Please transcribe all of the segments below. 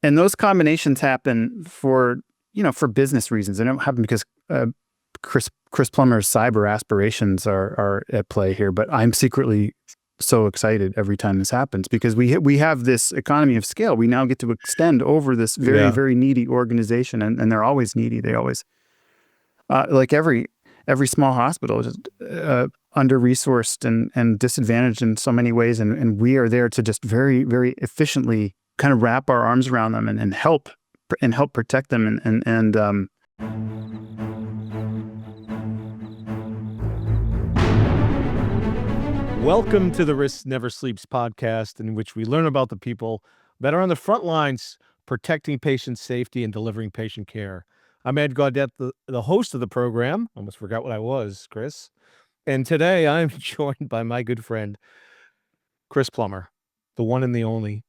And those combinations happen for business reasons. They don't happen because Chris Plummer's cyber aspirations are at play here. But I'm secretly so excited every time this happens because we have this economy of scale. We now get to extend over this very, very needy organization, and they're always needy. They always, like every small hospital is under-resourced and disadvantaged in so many ways. And we are there to just very, very efficiently kind of wrap our arms around them and help protect them. Welcome to the Risk Never Sleeps podcast, in which we learn about the people that are on the front lines protecting patient safety and delivering patient care. I'm Ed Gaudet, the host of the program. Almost forgot what I was, Chris. And today I'm joined by my good friend, Chris Plummer, the one and the only.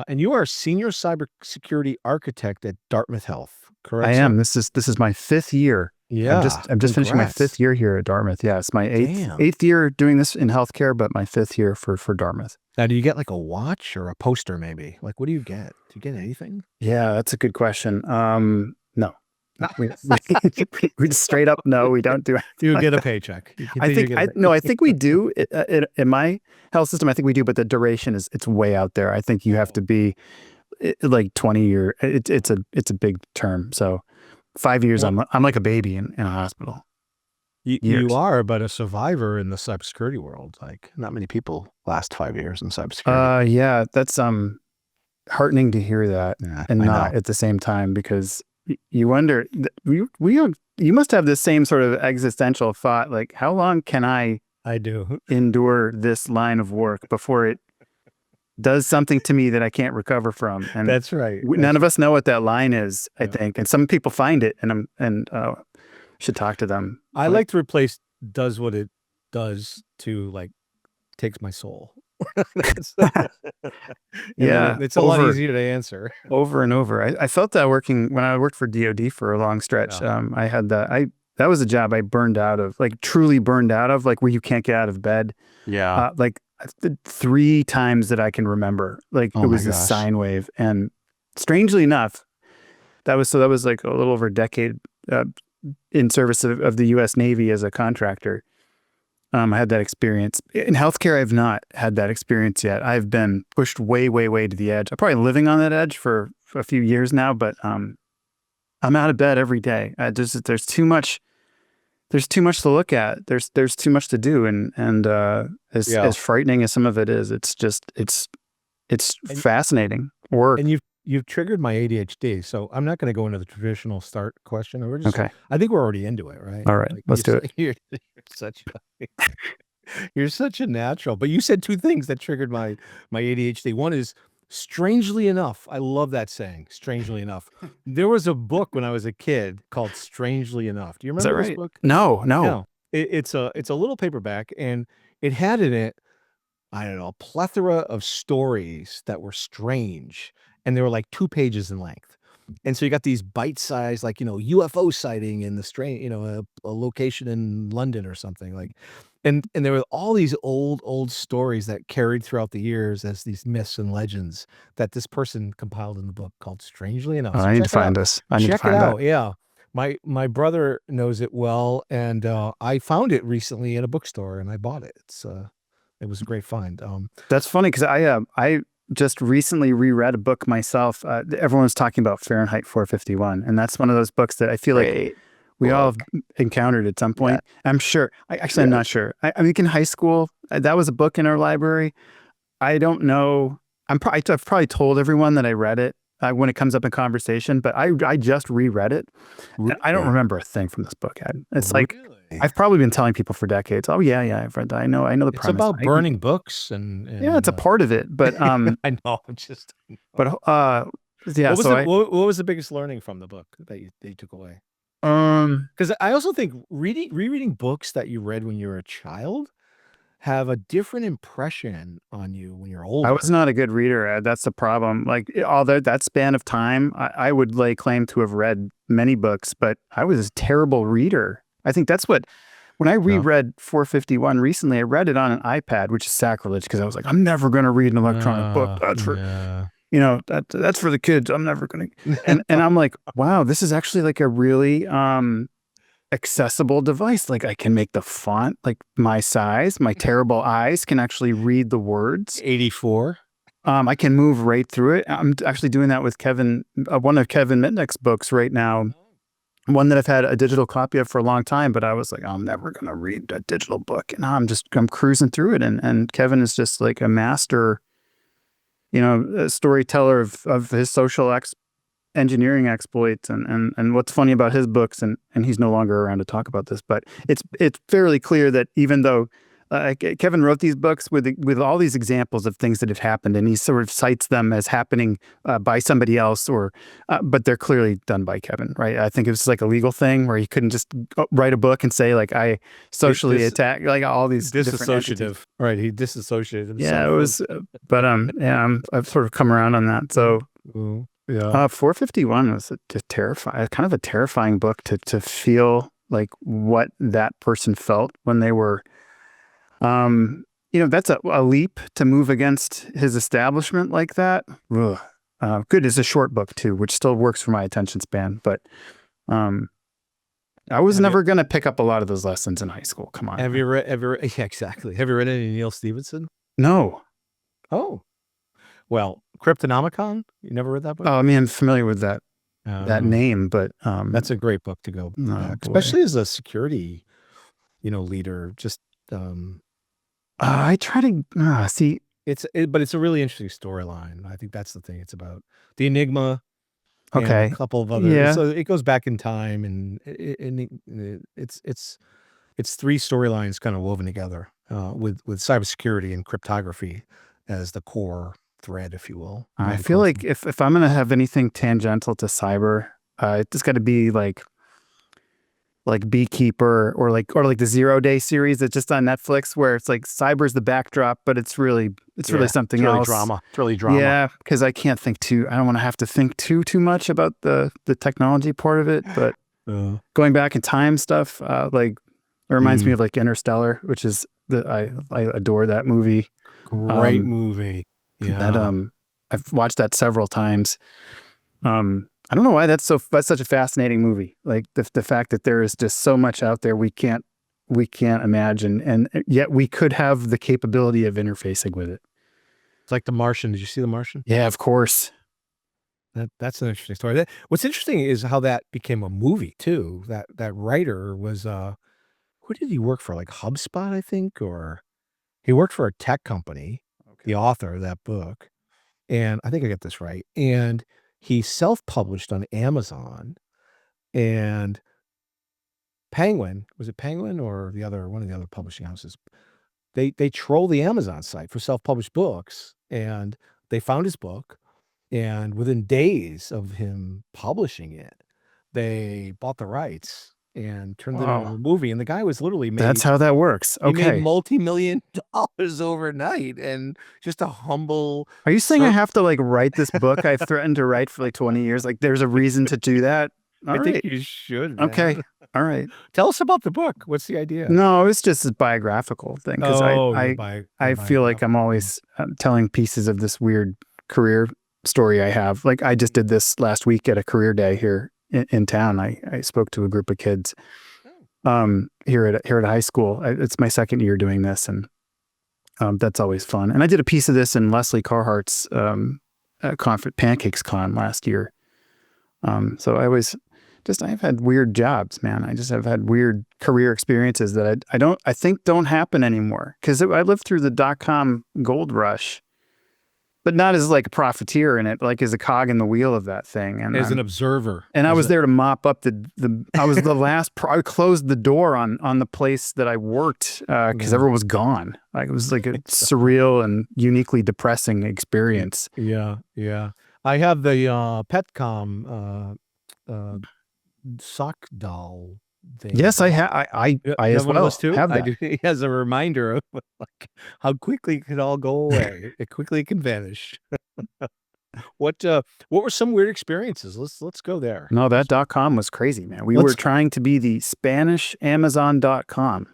And you are a senior cybersecurity architect at Dartmouth Health, correct? I am. This is my fifth year. Yeah. I'm just finishing my fifth year here at Dartmouth. Yeah, it's my eighth year doing this in healthcare, but my fifth year for Dartmouth. Now, do you get like a watch or a poster maybe? Like, what do you get? Do you get anything? Yeah, that's a good question. No. We just straight up, no, we don't do it. You get a paycheck. I think we do. In my health system, I think we do, but the duration it's way out there. I think you have to be like 20 years. It's a big term. So 5 years, I'm like a baby in a hospital. You are, but a survivor in the cybersecurity world. Like, not many people last 5 years in cybersecurity. Yeah, that's heartening to hear that, and not at the same time, because you wonder, you must have the same sort of existential thought, like, how long can I do endure this line of work before it does something to me that I can't recover from? And that's right. None of us know what that line is, I think. And some people find it, and should talk to them. I like to replace does what it does to like takes my soul. Yeah, it's a lot easier to answer over and over. I felt that when I worked for DoD for a long stretch. I had that was a job I burned out of, like truly burned out of, like where you can't get out of bed. Yeah. Like 3 times that I can remember. Like it was a sine wave, and strangely enough, that was like a little over a decade in service of the U.S. Navy as a contractor. I had that experience. In healthcare, I've not had that experience yet. I've been pushed way, way, way to the edge. I'm probably living on that edge for a few years now, but I'm out of bed every day. There's too much. There's too much to look at. There's too much to do, and as frightening as some of it is, it's fascinating work. And you've triggered my ADHD, so I'm not going to go into the traditional start question. Okay. I think we're already into it, right? All right, let's do it. You're such a natural. But you said 2 things that triggered my ADHD. One is, strangely enough, I love that saying, strangely enough. There was a book when I was a kid called Strangely Enough. Do you remember this book? No. It's a little paperback, and it had in it, I don't know, a plethora of stories that were strange, and they were like 2 pages in length. And so you got these bite-sized, like, UFO sighting in the strange, a location in London or something, like, and there were all these old stories that carried throughout the years as these myths and legends that this person compiled in the book called Strangely Enough. I need to find this. I need to find that. Yeah. My brother knows it well, and I found it recently in a bookstore, and I bought it. It was a great find. That's funny, because I just recently reread a book myself. Everyone's talking about Fahrenheit 451, and that's one of those books that I feel like we all have encountered at some point. Yeah. I'm sure. I'm not sure. I think in high school, that was a book in our library. I don't know. I've probably told everyone that I read it when it comes up in conversation, but I just reread it. And I don't remember a thing from this book, Ed. It's like, I've probably been telling people for decades, oh yeah, I've read that. I know the premise. It's about burning books and yeah, it's a part of it, but I know. But yeah. What was the biggest learning from the book that you took away? Because I also think rereading books that you read when you were a child have a different impression on you when you're older. I was not a good reader, Ed. That's the problem. Like all that span of time, I would lay claim to have read many books, but I was a terrible reader. I think that's what, when I reread 451 recently, I read it on an iPad, which is sacrilege, because I was like, I'm never going to read an electronic book. That's that's for the kids. I'm never gonna. And I'm like, wow, this is actually like a really accessible device. Like I can make the font like my size. My terrible eyes can actually read the words. 84. I can move right through it. I'm actually doing that with one of Kevin Mitnick's books right now. One that I've had a digital copy of for a long time, but I was like, I'm never going to read a digital book. And now I'm cruising through it. And Kevin is just like a master, a storyteller of his social engineering exploits. And what's funny about his books, and he's no longer around to talk about this, but it's fairly clear that even though Kevin wrote these books with all these examples of things that have happened, and he sort of cites them as happening by somebody else, but they're clearly done by Kevin, right? I think it was like a legal thing where he couldn't just write a book and say like I socially attack like all these disassociative, right? He disassociated himself. Yeah, it was, but I've sort of come around on that. So yeah, 451 was kind of a terrifying book to feel like what that person felt when they were. That's a leap to move against his establishment like that. Ugh. Good. It's a short book too, which still works for my attention span. But I was never going to pick up a lot of those lessons in high school. Come on. Have you read? Yeah, exactly. Have you read any Neil Stephenson? No. Oh, well, Cryptonomicon. You never read that book? Oh, I mean, I'm familiar with that name, but that's a great book to go back, especially as a security, leader. Just I try to see but it's a really interesting storyline. I think that's the thing. It's about the Enigma. Okay. And a couple of others. Yeah. So it goes back in time, and it's three storylines kind of woven together with cybersecurity and cryptography as the core thread, if you will. I feel like if I'm going to have anything tangential to cyber, it's got to be like Beekeeper or like the 0 Day series that's just on Netflix, where it's like cyber's the backdrop, but it's really something else. Drama. It's really drama. Yeah, because I don't want to have to think too much about the technology part of it. But going back in time stuff, it reminds me of like Interstellar, which is I adore that movie. Great movie. Yeah. That I've watched that several times. I don't know why that's such a fascinating movie. Like the fact that there is just so much out there we can't imagine, and yet we could have the capability of interfacing with it. It's like The Martian. Did you see The Martian? Yeah, of course. That's an interesting story. What's interesting is how that became a movie too. That writer was who did he work for? Like HubSpot, I think, or he worked for a tech company. Okay. The author of that book, and I think I get this right. And he self-published on Amazon, and Penguin, was it Penguin or one of the other publishing houses? They troll the Amazon site for self-published books, and they found his book, and within days of him publishing it, they bought the rights and turned it into a movie. And the guy was literally made. That's how that works. Okay. He made multi-million-dollars overnight, and just a humble. Are you saying I have to like write this book I've threatened to write for like 20 years? Like there's a reason to do that? I think you should. Man. Okay. All right. Tell us about the book. What's the idea? No, it's just a biographical thing. Because I feel like I'm always telling pieces of this weird career story I have. Like I just did this last week at a career day here in town. I spoke to a group of kids here at high school. It's my second year doing this, and that's always fun. And I did a piece of this in Leslie Carhart's Pancakes Con last year. So I've had weird jobs, man. I just have had weird career experiences that I think don't happen anymore. Because I lived through the .com gold rush, but not as like a profiteer in it, like as a cog in the wheel of that thing. And as an observer. And I was there to mop up I was the last, I closed the door on the place that I worked because everyone was gone. Like it was like a surreal and uniquely depressing experience. Yeah. Yeah. I have the Petcom sock doll thing. Yes, I as well too. have that. I do, as a reminder of like how quickly it could all go away. It quickly can vanish. What were some weird experiences? Let's go there. No, that .com was crazy, man. We were trying to be the Spanish Amazon.com.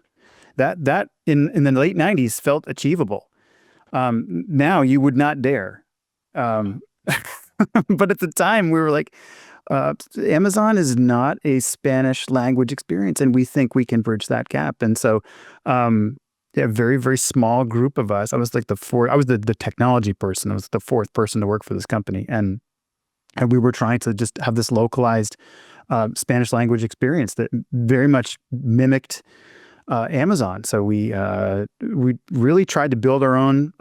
That in the late 90s felt achievable. Now you would not dare. But at the time, we were like, Amazon is not a Spanish language experience, and we think we can bridge that gap. And so, a very, very small group of us. I was like I was the technology person. I was the fourth person to work for this company, and we were trying to just have this localized Spanish language experience that very much mimicked Amazon. So we really tried to build our own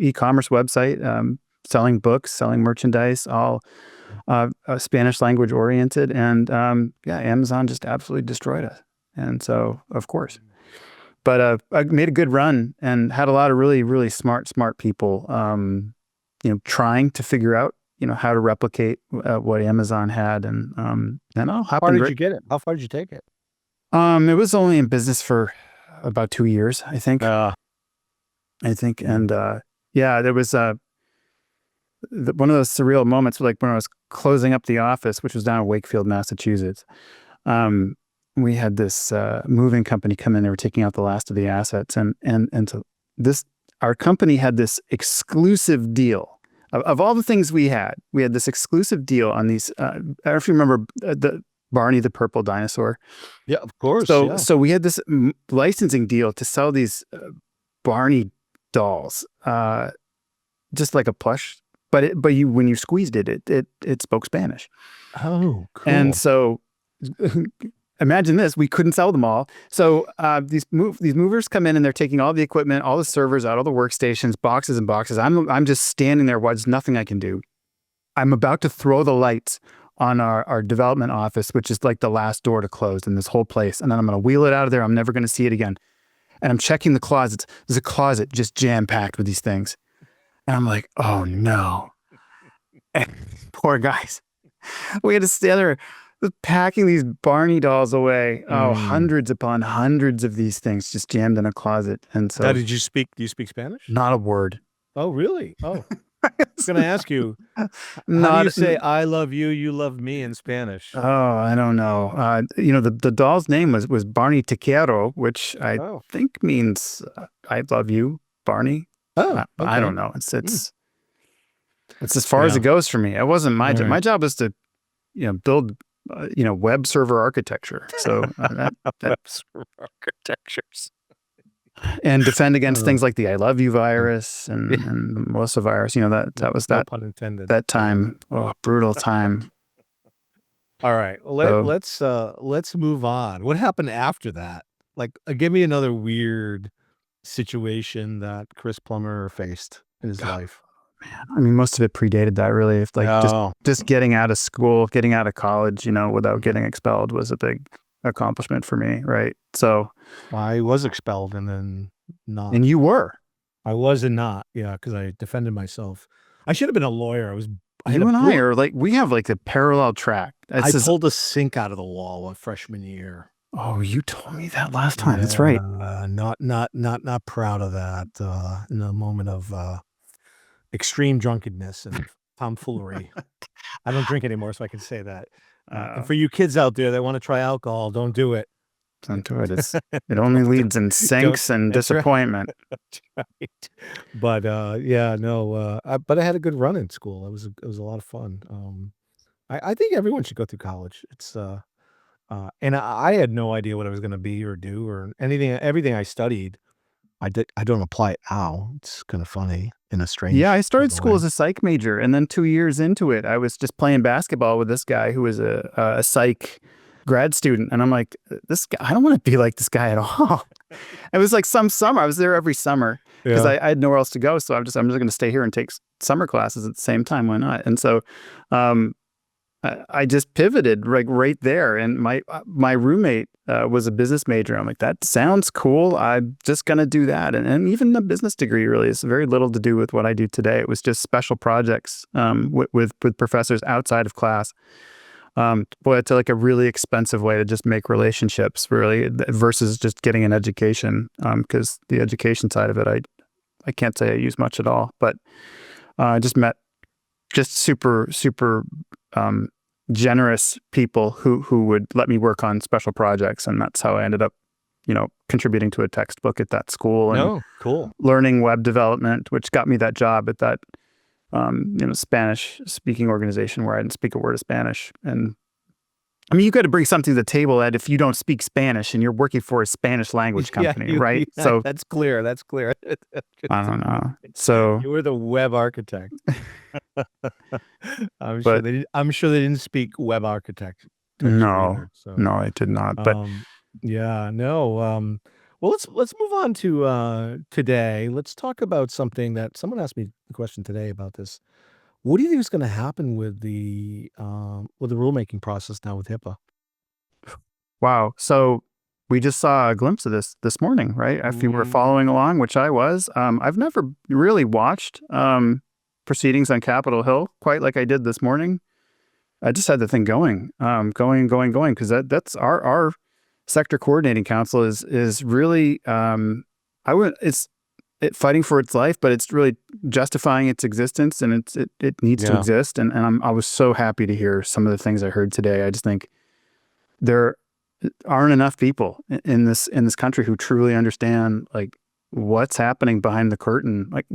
e-commerce website, selling books, selling merchandise, all Spanish language oriented, and Amazon just absolutely destroyed us. And so, of course, but I made a good run and had a lot of really, really smart people, trying to figure out how to replicate what Amazon had, and all happened. How far did you get it? How far did you take it? It was only in business for about 2 years, I think. And there was one of those surreal moments, like when I was closing up the office, which was down in Wakefield, Massachusetts. We had this moving company come in. They were taking out the last of the assets, and so our company had this exclusive deal. Of all the things we had this exclusive deal on these. I don't know if you remember the Barney the purple dinosaur. Yeah, of course. So we had this licensing deal to sell these Barney dolls, just like a plush. But when you squeezed it, it spoke Spanish. Oh, cool. And so imagine this: we couldn't sell them all. So these movers come in and they're taking all the equipment, all the servers out, all the workstations, boxes and boxes. I'm just standing there. There's nothing I can do. I'm about to throw the lights on our development office, which is like the last door to close in this whole place, and then I'm going to wheel it out of there. I'm never going to see it again. And I'm checking the closets. There's a closet just jam packed with these things. And I'm like, oh no. And poor guys. We had to stay there packing these Barney dolls away. Oh, hundreds upon hundreds of these things just jammed in a closet. And so, do you speak Spanish? Not a word. Oh, really? Oh, I was going to ask you, how do you say "I love you, you love me" in Spanish? Oh, I don't know. The doll's name was Barney Te Quiero, which I think means I love you, Barney. Oh, okay. I don't know. It's as far as it goes for me. It wasn't my job. My job was to, build, web server architecture. So web server architectures. And defend against things like the I love you virus and the Melissa virus. That was that. No pun intended. That time. Oh, brutal time. All right. Let's move on. What happened after that? Like, give me another weird situation that Chris Plummer faced in his life. Man, I mean, most of it predated that, really. If just getting out of school, getting out of college, without getting expelled was a big accomplishment for me, right? So I was expelled and then not. And you were. I was and not, because I defended myself. I should have been a lawyer. I are like, we have like a parallel track. I pulled a sink out of the wall one freshman year. Oh, you told me that last time. That's right. Not proud of that. In a moment of extreme drunkenness and tomfoolery. I don't drink anymore, so I can say that. And for you kids out there that want to try alcohol, don't do it. Don't do it. It only leads in sinks and disappointment. Right. That's right. But but I had a good run in school. It was a lot of fun. I think everyone should go through college. It's and I had no idea what I was going to be or do or anything. Everything I studied, I don't apply it now. It's kind of funny in a strange. Yeah, I started school as a psych major, and then 2 years into it, I was just playing basketball with this guy who was a psych grad student, and I'm like, this guy, I don't want to be like this guy at all. It was like some summer. I was there every summer because I had nowhere else to go, so I'm just going to stay here and take summer classes at the same time. Why not? And so, I just pivoted right there, and my roommate was a business major. I'm like, that sounds cool. I'm just gonna do that, and even the business degree really is very little to do with what I do today. It was just special projects with professors outside of class. Boy, it's like a really expensive way to just make relationships, really, versus just getting an education. Because the education side of it, I can't say I use much at all, but I just met just super generous people who would let me work on special projects, and that's how I ended up, contributing to a textbook at that school and cool. learning web development, which got me that job at that Spanish speaking organization where I didn't speak a word of Spanish. And I mean, you got to bring something to the table, Ed, if you don't speak Spanish and you're working for a Spanish language company, right? So that's clear. That's clear. I don't know. So you were the web architect. I'm sure but they didn't. I'm sure they didn't speak web architecture no, either. So no, I did not. But yeah, no. Well, let's move on to today. Let's talk about something that someone asked me the question today about this. What do you think is going to happen with the rulemaking process now with HIPAA? wow. So we just saw a glimpse of this morning, right? If you were following along, which I was, I've never really watched proceedings on Capitol Hill quite like I did this morning. I just had the thing going, because that's our sector coordinating council is really fighting for its life, but it's really justifying its existence, and it needs to exist. And I was so happy to hear some of the things I heard today. I just think there aren't enough people in this country who truly understand like what's happening behind the curtain, like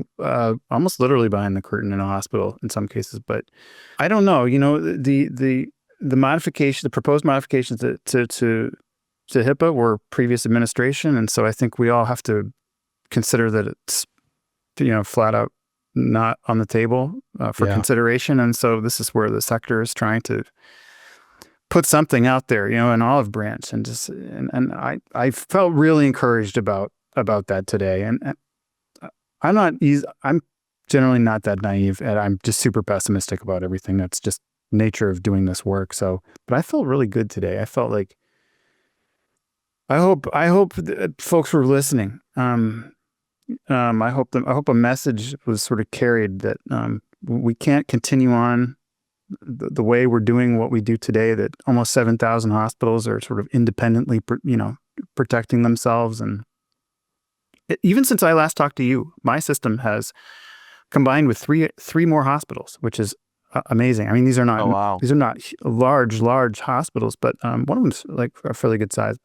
almost literally behind the curtain in a hospital in some cases. But I don't know, the proposed modifications to HIPAA were previous administration, and so I think we all have to consider that it's flat out not on the table for consideration. And so this is where the sector is trying to put something out there, an olive branch, and just and I felt really encouraged about that today. And I'm generally not that naive, and I'm just super pessimistic about everything. That's just nature of doing this work. So, but I felt really good today. I felt like I hope folks were listening. I hope a message was sort of carried that we can't continue on the way we're doing what we do today, that almost 7,000 hospitals are sort of independently, protecting themselves. And even since I last talked to you, my system has combined with three more hospitals, which is amazing. I mean, these are not large hospitals, but one of them's like a fairly good size.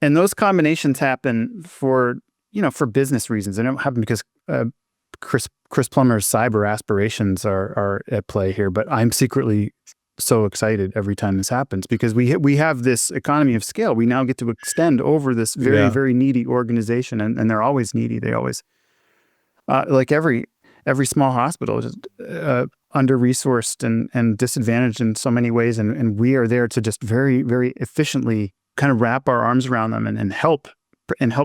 And those combinations happen for business reasons. They don't happen because Chris Plummer's cyber aspirations are at play here. But I'm secretly so excited every time this happens, because we have this economy of scale. We now get to extend over this very, very needy organization, and they're always needy. They always, like every small hospital, is under-resourced and disadvantaged in so many ways. And we are there to just very, very efficiently kind of wrap our arms around them and help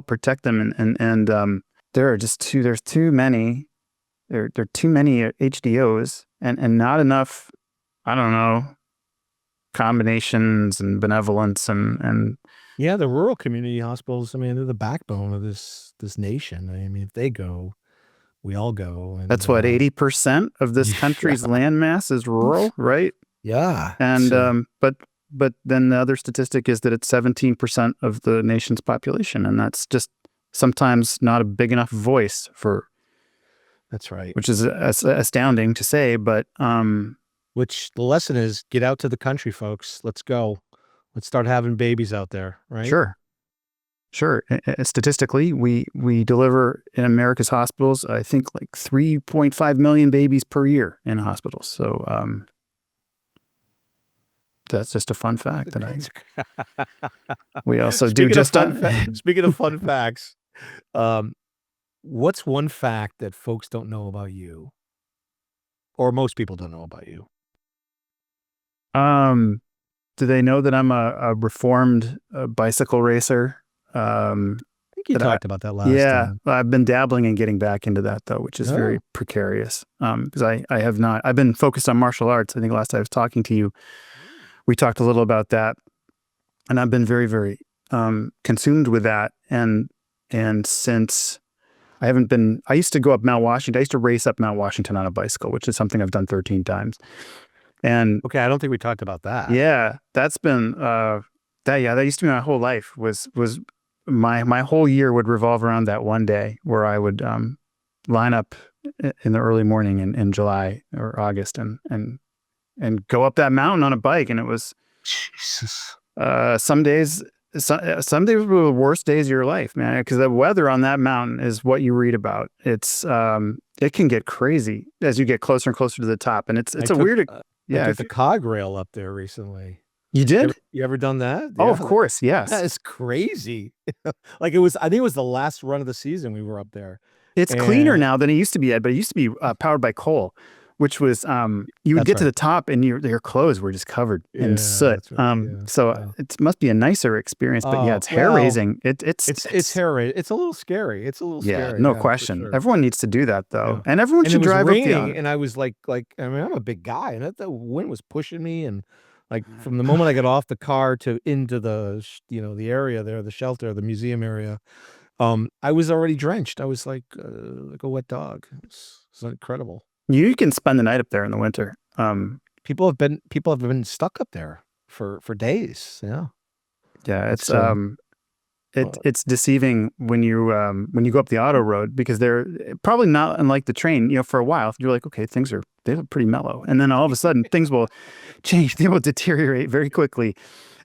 protect them. And there's too many HDOs and not enough, I don't know, combinations and benevolence and yeah, the rural community hospitals, I mean, they're the backbone of this nation. I mean, if they go, we all go. And that's what 80% of this country's landmass is rural, right? Yeah. And but then the other statistic is that it's 17% of the nation's population, and that's just sometimes not a big enough voice for. That's right. Which is astounding to say, but which the lesson is: get out to the country, folks. Let's go. Let's start having babies out there, right? Sure. Statistically, we deliver in America's hospitals, I think, like 3.5 million babies per year in hospitals. So that's just a fun fact that we also do just speaking of fun facts, what's one fact that folks don't know about you, or most people don't know about you? Do they know that I'm a reformed bicycle racer? I think you talked about that last time. Yeah, I've been dabbling in getting back into that, though, which is very precarious. Because I have not. I've been focused on martial arts. I think last time I was talking to you, we talked a little about that, and I've been very, very consumed with that. And since I haven't been, I used to go up Mount Washington. I used to race up Mount Washington on a bicycle, which is something I've done 13 times. And okay, I don't think we talked about that. Yeah, that's been that used to be my whole life. Was my whole year would revolve around that one day where I would line up in the early morning in July or August and go up that mountain on a bike. And it was Jesus. Some days some days were the worst days of your life, man, because the weather on that mountain is what you read about. It can get crazy as you get closer and closer to the top, and I it's a weird, I yeah. took the cog rail up there recently. You did? You ever done that? Oh, Yeah, of course, that yes. is crazy. Like it was, I think it was the last run of the season we were up there, It's cleaner and now than it used to be, Ed, but it used to be powered by coal, which was you would that's get to right. the top and your clothes were just covered in Yeah, soot. that's right. Yeah. So Wow. it must be a nicer experience, but yeah, Oh it's hair well, raising. it's hair raid. It's a little scary. It's a little Yeah, scary. no Yeah, for question. sure. Everyone needs to do that though, Yeah. and everyone And it should was drive up the raining, auto. and I was like, I mean, I'm a big guy, and that wind was pushing me, and like from the moment I got off the car to into the the area there, the shelter, the museum area, I was already drenched. I was like a wet dog. It's incredible. You can spend the night up there in the winter. People have been stuck up there for days. Yeah, Yeah, it's it's deceiving when you go up the auto road because they're probably not unlike the train. You know, for a while you're like, okay, they look pretty mellow, and then all of a sudden things will change. They will deteriorate very quickly.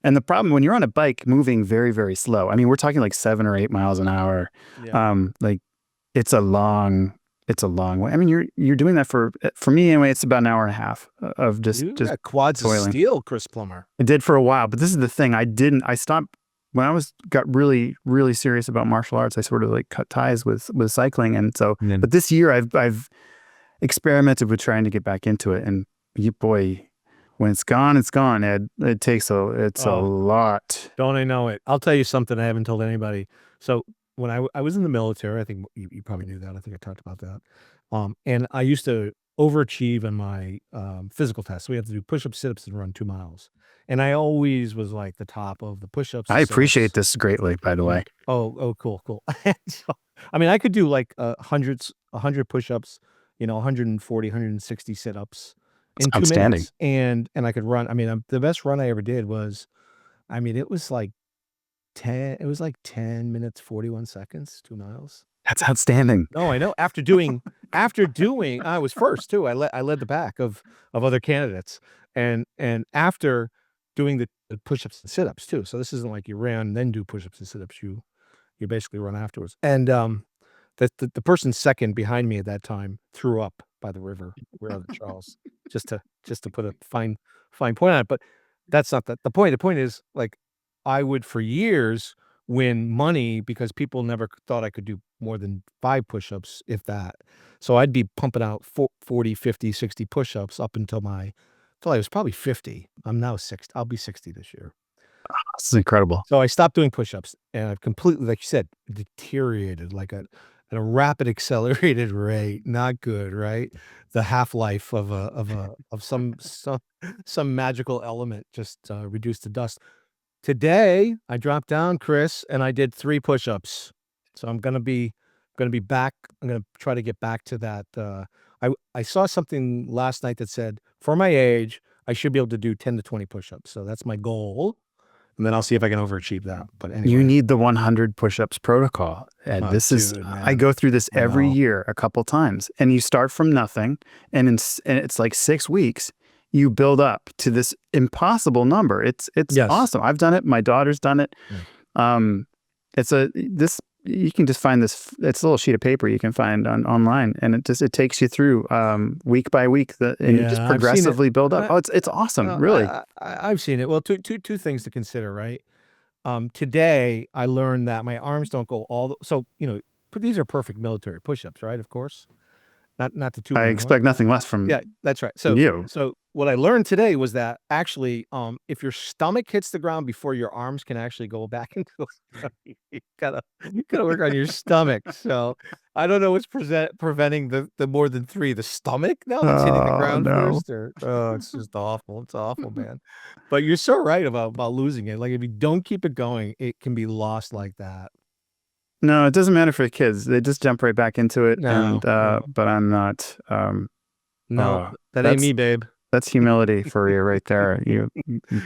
And the problem when you're on a bike moving very, very slow, I mean, we're talking like 7 or 8 miles an hour. yeah. Like it's a long, it's a long way. I mean, you're doing that for me anyway. It's about an hour and a half of You just got quads of toiling. steel, Chris Plummer. I did for a while, but this is the thing. I stopped when got really, really serious about martial arts. I sort of like cut ties with cycling. And so, And then but this year I've experimented with trying to get back into it. And boy, when it's gone, it's gone, Ed. It's a oh, lot. don't I know it? I'll tell you something I haven't told anybody. So when I was in the military, I think you probably knew that. I think I talked about that. And I used to overachieve in my physical tests. We had to do push-ups, sit-ups, and run 2 miles. And I always was like the top of the push-ups, I the appreciate sit-ups. this greatly, by the way. Cool, cool. So, I mean, I could do like hundreds, 100 push-ups, 140, 160 sit-ups It's in two outstanding. minutes, and I could run. I mean, the best run I ever did was, I mean, it was like 10 minutes, 41 seconds, 2 miles. That's outstanding. No, I know. After doing, I was first too. I led the back of other candidates, and after doing the push-ups and sit-ups too. So this isn't like you ran then do push-ups and sit-ups. You basically run afterwards. And the person second behind me at that time threw up by the river where the Charles, just to put a fine point on it. But that's not the point. The point is, like, I would for years win money because people never thought I could do more than 5 push-ups, if that. So I'd be pumping out 40, 50, 60 push-ups up until I was probably 50. I'm now 60. I'll be 60 this year. This is incredible. So I stopped doing push-ups, and I've completely, like you said, deteriorated like at a rapid accelerated rate. Not good, right? The half-life of some magical element just reduced to dust. Today, I dropped down, Chris, and I did 3 push-ups. So I'm gonna be back. I'm gonna try to get back to that. I saw something last night that said, for my age, I should be able to do 10 to 20 push-ups. So that's my goal. And then I'll see if I can overachieve that. But You anyway, need the 100 push-ups protocol. And dude, I man, go through this I every know. year a couple times. And you start from nothing, and it's like 6 weeks. You build up to this impossible number. It's Yes. awesome. I've done it. My daughter's done it. Yeah. You can just find this. It's a little sheet of paper you can find online, and it takes you through week by week. And you just Yeah, I've seen it. progressively build up. Oh, it's awesome, really. I've seen it. Well, two things to consider, right? Today I learned that my arms don't go so these are perfect military push-ups, right? Of course, not to toot I my horn. expect nothing less from Yeah, that's right. you. So what I learned today was that actually, if your stomach hits the ground before your arms can actually go back into you gotta work on your stomach. So I don't know what's preventing the more than 3. The stomach now that's hitting the Oh ground no. first, or it's just awful. It's awful, man. But you're so right about losing it. Like if you don't keep it going, it can be lost like that. No, it doesn't matter for the kids. They just jump right back into it. No, no, But I'm not. no, that ain't me, babe. That's humility for you right there. You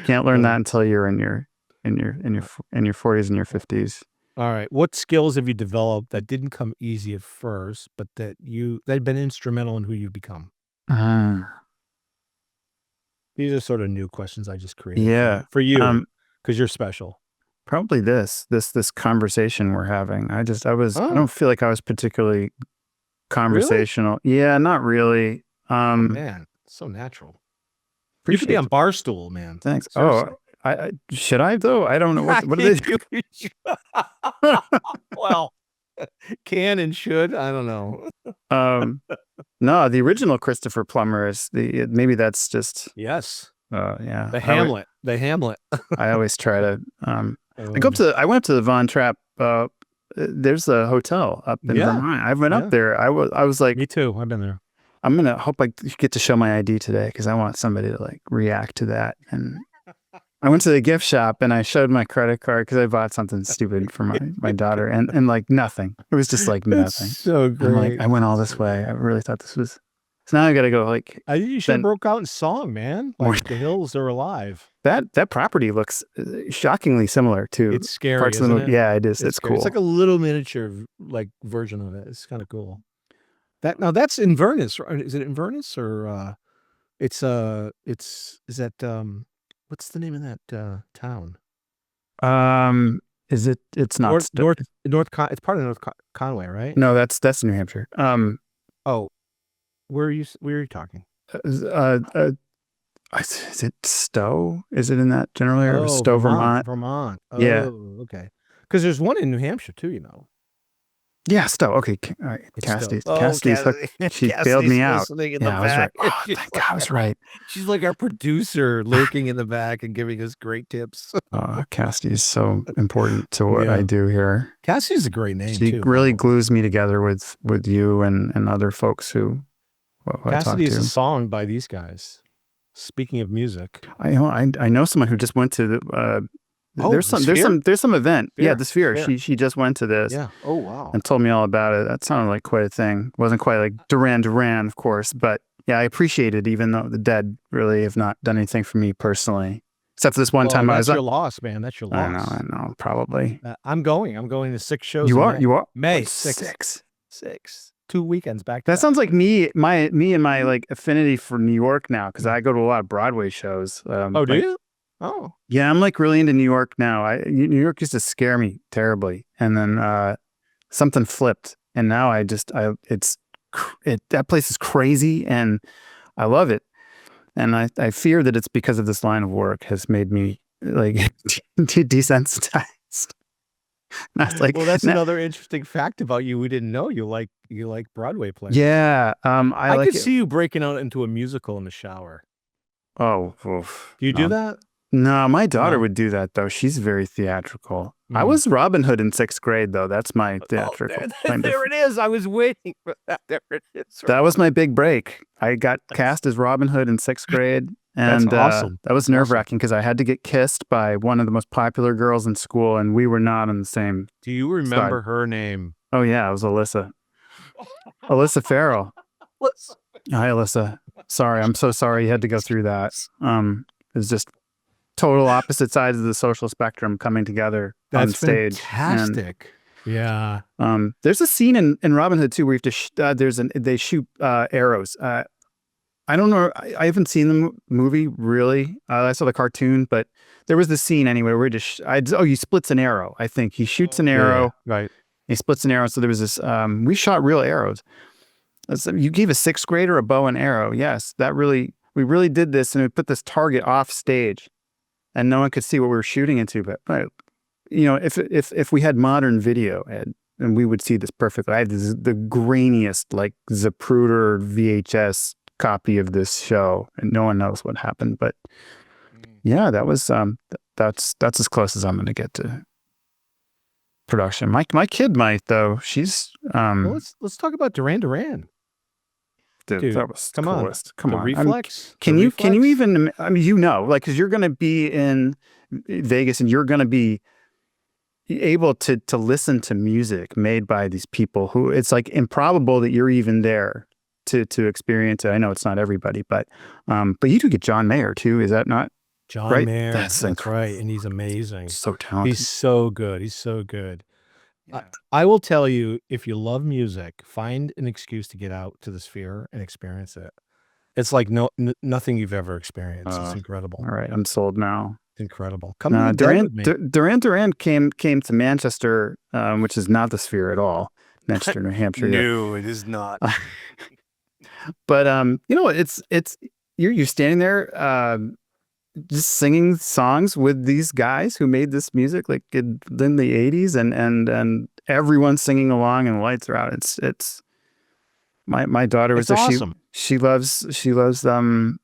can't learn that until you're in your 40s and your 50s. All right. What skills have you developed that didn't come easy at first, but that've been instrumental in who you've become? Uh, These are sort of new questions I just created yeah. for you, because you're special. Probably this conversation we're having. I Oh, don't feel like I was particularly really? conversational. Yeah, not really. Oh, man, so natural. You could be Appreciate on Barstool, man. Thanks. Seriously. I should I though? I don't know what are they. Well, can and should, I don't know. No, the original Christopher Plummer is maybe that's just Yes. yeah. The Hamlet. The Hamlet. I always try to I went up to the Von Trapp there's a hotel up in Vermont. I went up there. I was like, me too. I've been there. I'm gonna hope I get to show my ID today because I want somebody to like react to that. And I went to the gift shop and I showed my credit card because I bought something stupid for my daughter and like nothing. It was just like nothing. So great. I'm like, I went all this way. I really thought this was. So now I got to go like. You should have broke out in song, man. Like the hills are alive. That property looks shockingly similar to. It's scary, parts isn't of the, it? Yeah, it is. It's scary. cool. It's like a little miniature like version of it. It's kind of cool. That's Inverness, right? Is it Inverness or is that what's the name of that town? Is it? It's not it's part of North Conway, right? No, that's New Hampshire. Oh, where are you talking? Is it Stowe? Is it in that general area? Stowe, Vermont. Vermont. Oh, yeah. Okay. Because there's one in New Hampshire too, you know. Yeah, Stowe. Okay, all right. Cassidy's she bailed me out. In I was right. Oh, thank God, I was right. She's like our producer, lurking in the back and giving us great tips. Cassidy is so important to what I do here. Cassidy's a great name. She too, really glues me together with you and other folks who Cassidy is a song by these guys. Speaking of music, I know someone who just went to the. There's some event. Sphere? Yeah, the Sphere. She just went to this. Yeah. Oh wow. And told me all about it. That sounded like quite a thing. It wasn't quite like Duran Duran, of course, but yeah, I appreciate it. Even though the Dead really have not done anything for me personally, except for this one time I was. That's your loss, man. That's your loss. I know. Probably. I'm going to 6 shows. You are. May 6. 2 weekends back. That sounds like me and my like affinity for New York now because I go to a lot of Broadway shows. Do you? Oh. Yeah, I'm like really into New York now. New York used to scare me terribly, and then something flipped, and now that place is crazy, and I love it, and I fear that it's because of this line of work has made me like desensitized. Like, well, that's another interesting fact about you we didn't know. You like Broadway plays. Yeah, I could see you breaking out into a musical in the shower. Oh, do you do that? No, my daughter would do that though. She's very theatrical. I was Robin Hood in 6th grade though. That's my theatrical. There it is. I was waiting for that. There it is. That was my big break. I got cast as Robin Hood in 6th grade. And that's awesome. That was nerve-wracking because I had to get kissed by one of the most popular girls in school, and we were not on the same. Do you remember her name? Oh yeah, it was Alyssa. Alyssa Farrell. Hi, Alyssa. Sorry, I'm so sorry you had to go through that. It was just total opposite sides of the social spectrum coming together on stage. Fantastic. Yeah. There's a scene in Robin Hood too where you have to they shoot arrows. I don't know. I haven't seen the movie really. I saw the cartoon, but there was this scene anyway where he splits an arrow. I think he shoots an arrow. Yeah, right. He splits an arrow. So there was this. We shot real arrows. You gave a 6th grader a bow and arrow. Yes, we really did this, and we put this target off stage, and no one could see what we were shooting into. But if we had modern video, Ed, and we would see this perfectly. I had the grainiest like Zapruder VHS copy of this show, and no one knows what happened. But yeah, that was that's as close as I'm going to get to production. My kid might though. She's well, let's talk about Duran Duran. Dude, that was coolest. Come on. Reflex. Can you even? I mean, because you're going to be in Vegas and you're going to be able to listen to music made by these people who it's like improbable that you're even there to experience it. I know it's not everybody, but you do get John Mayer too. Is that not? John right? Mayer. That's right. And he's amazing. So talented. He's so good. He's so good. Yeah. I will tell you, if you love music, find an excuse to get out to the Sphere and experience it. It's like nothing you've ever experienced. It's incredible. All right. I'm sold now. Incredible. Come to the Den with me. Duran Duran came to Manchester, which is not the Sphere at all. Manchester, New Hampshire. No, it is not. But it's you're standing there just singing songs with these guys who made this music like in the 80s, and everyone's singing along and the lights are out. It's my daughter was there. Awesome. She loves them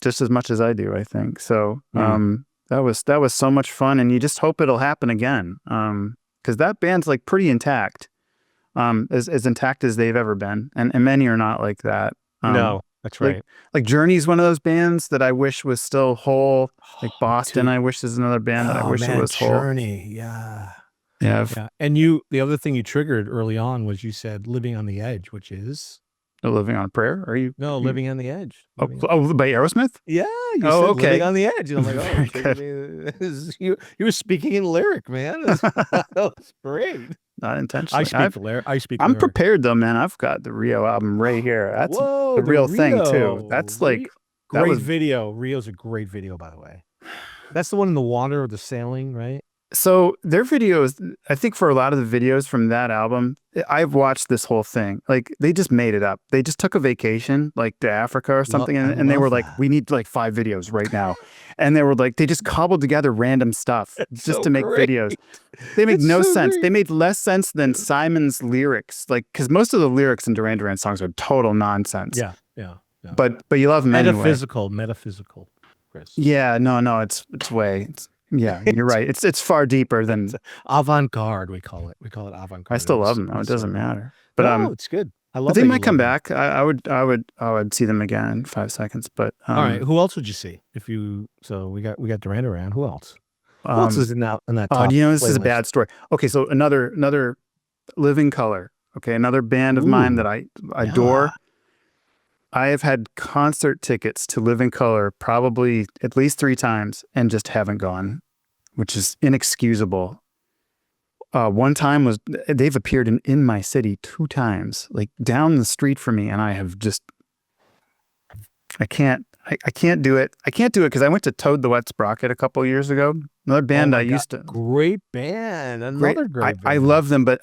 just as much as I do, I think. So that was so much fun, and you just hope it'll happen again. Because that band's like pretty intact. As intact as they've ever been. And many are not like that. No, that's right. Like Journey's one of those bands that I wish was still whole. Like Boston, I wish is another band that I wish it was whole. Journey, yeah. And the other thing you triggered early on was you said Living on the Edge, which is... Living on a Prayer? Are you? No, Living on the Edge. By Aerosmith? Yeah, you said okay. Living on the Edge. And I'm like, you were speaking in lyric, man. That was great. Not intentionally. I speak I'm lyric. Prepared though, man. I've got the Rio album right here. That's the real thing too. That's like great video. Rio's a great video, by the way. That's the one in the water, the sailing, right? So their videos, I think for a lot of the videos from that album, I've watched this whole thing. Like they just made it up. They just took a vacation like to Africa or something. And they were like, we need like 5 videos right now. And they were like, they just cobbled together random stuff just to make videos. They make no sense. They made less sense than Simon's lyrics. Like, cause most of the lyrics in Duran Duran songs are total nonsense. Yeah. But you love them anyway. Metaphysical, Chris. Yeah, no, it's way. Yeah, you're right. It's far deeper than avant-garde. We call it avant-garde. I still love them. It doesn't matter. But it's good. I love. But they might come back. I would see them again in 5 seconds. But all right, who else would you see if you? So we got Duran Duran. Who else? Who else is in that? Top this playlist? is a bad story. Okay, so another Living Color. Okay, another band of mine that I adore. I have had concert tickets to Living Color probably at least 3 times and just haven't gone, which is inexcusable. One time they've appeared in my city 2 times, like down the street from me, and I have just I can't do it. I can't do it because I went to Toad the Wet Sprocket a couple years ago. Another band used to. Great band. Another great band. I love them, but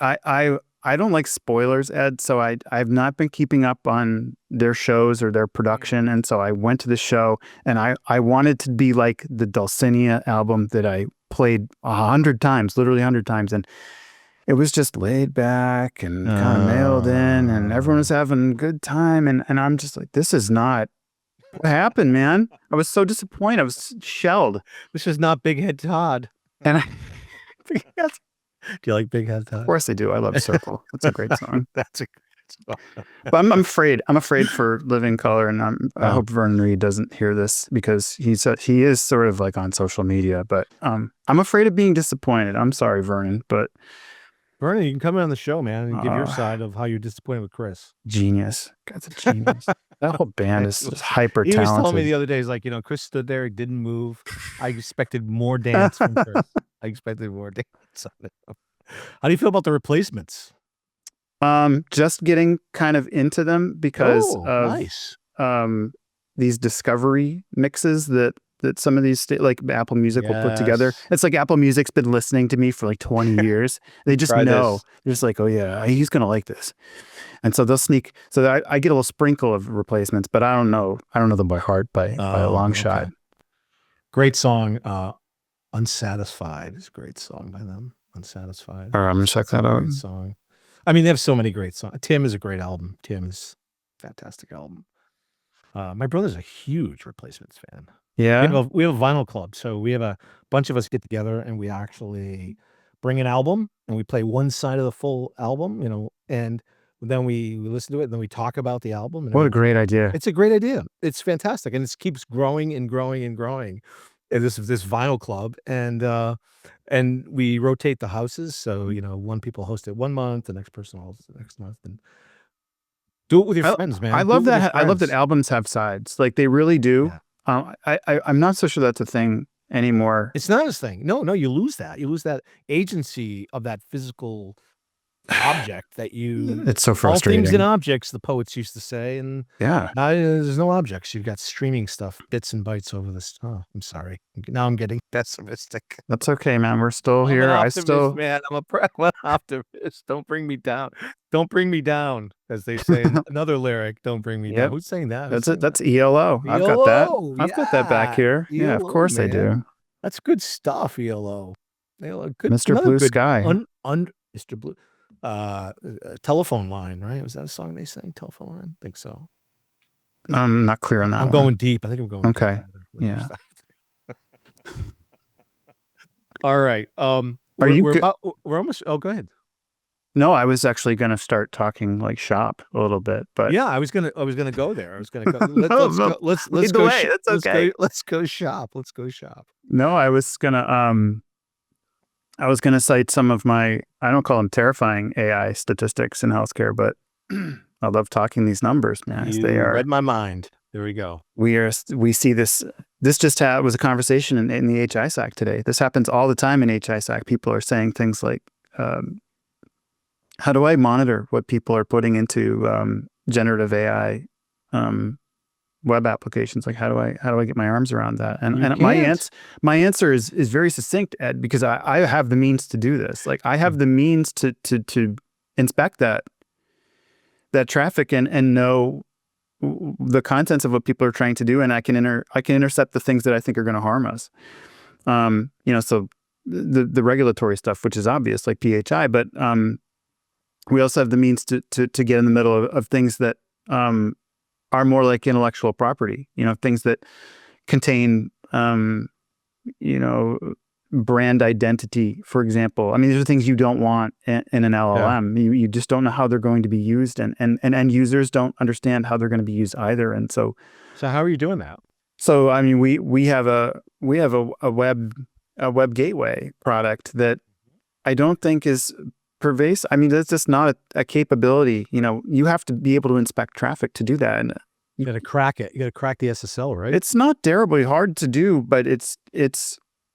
I don't like spoilers, Ed, so I've not been keeping up on their shows or their production, and so I went to the show, and I wanted to be like the Dulcinea album that I played 100 times, literally 100 times, and it was just laid back and kind of mailed in, and everyone was having a good time, and I'm just like, this is not what happened, man. I was so disappointed. I was shelled. This is not Big Head Todd. And do you like Big Head Todd? Of course I do. I love Circle. That's a great song. That's a great song. But I'm afraid for Living Color, and I hope Vernon Reid doesn't hear this because he is sort of like on social media. But I'm afraid of being disappointed. I'm sorry, Vernon, but Barney, you can come in on the show, man, and give your side of how you're disappointed with Chris. Genius. God's a genius. That whole band is just hyper talented. He was telling me the other day, he's like, Chris stood there, he didn't move. I expected more dance from Chris. I expected more dance on it. How do you feel about the replacements? Just getting kind of into them because of nice. These discovery mixes that some of these like Apple Music will put together. It's like Apple Music's been listening to me for like 20 years. They just know. They're just like, oh yeah, he's gonna like this, and so they'll sneak. So I get a little sprinkle of replacements, but I don't know them by heart by a long shot. Great song, Unsatisfied is a great song by them. Unsatisfied. All right, I'm gonna check that out. Great song. I mean, they have so many great songs. Tim is a great album. Tim is a fantastic album. My brother's a huge Replacements fan. Yeah, we have a vinyl club, so we have a bunch of us get together and we actually bring an album and we play one side of the full album, and then we listen to it and then we talk about the album. And what a great idea! It's a great idea. It's fantastic, and it keeps growing and growing and growing. And this vinyl club, and we rotate the houses. So one people host it 1 month, the next person hosts it the next month, and do it with your friends, man. I love that. I love that albums have sides. Like they really do. Yeah. I'm not so sure that's a thing anymore. It's not a thing. No, you lose that. You lose that agency of that physical object that you. It's so All frustrating. things in objects, the poets used to say, and Yeah, there's no objects. You've got streaming stuff, bits and bytes over this. Oh, I'm sorry. Now I'm getting pessimistic. that's okay, man. We're still I'm here. an optimist, man. I'm an optimist. Don't bring me down. Don't bring me down, as they say in another lyric. Don't bring me down. Yep. Who's saying that? That's it. That's ELO. I've got that. ELO. I've got that back here. Yeah, of ELO, course I man. do. That's good stuff, ELO. ELO, good. Mr. Another Blue good Sky. Mr. Blue. Telephone line, right? Was that a song they sang? Telephone line? I think so. I'm not clear on that. I'm going deep. I think I'm going okay. deep. Yeah. All right. We're almost. Oh, go ahead. No, I was actually going to start talking like shop a little bit, but yeah, I was gonna go there. I was gonna go. Let's go. That's okay. Let's go shop. Let's go shop. No, I was gonna cite some of my, I don't call them terrifying AI statistics in healthcare, but I love talking these numbers, man. You they are. read my mind. There we go. We see this. This just was a conversation in the H-ISAC today. This happens all the time in H-ISAC. People are saying things like, how do I monitor what people are putting into generative AI web applications? Like, how do I get my arms around that? And my answer is very succinct, Ed, because I have the means to do this. Like, I have the means to inspect that traffic and know the contents of what people are trying to do, and I can intercept the things that I think are going to harm us. So the regulatory stuff, which is obvious, like PHI, but we also have the means to get in the middle of things that are more like intellectual property. Things that contain brand identity, for example. I mean, these are things you don't want in an LLM. Yeah. You just don't know how they're going to be used, and end users don't understand how they're going to be used either. And so how are you doing that? So I mean, we have a web gateway product that I don't think is pervasive. I mean, that's just not a capability. You have to be able to inspect traffic to do that. And you got to crack it. You got to crack the SSL, right? It's not terribly hard to do, but it's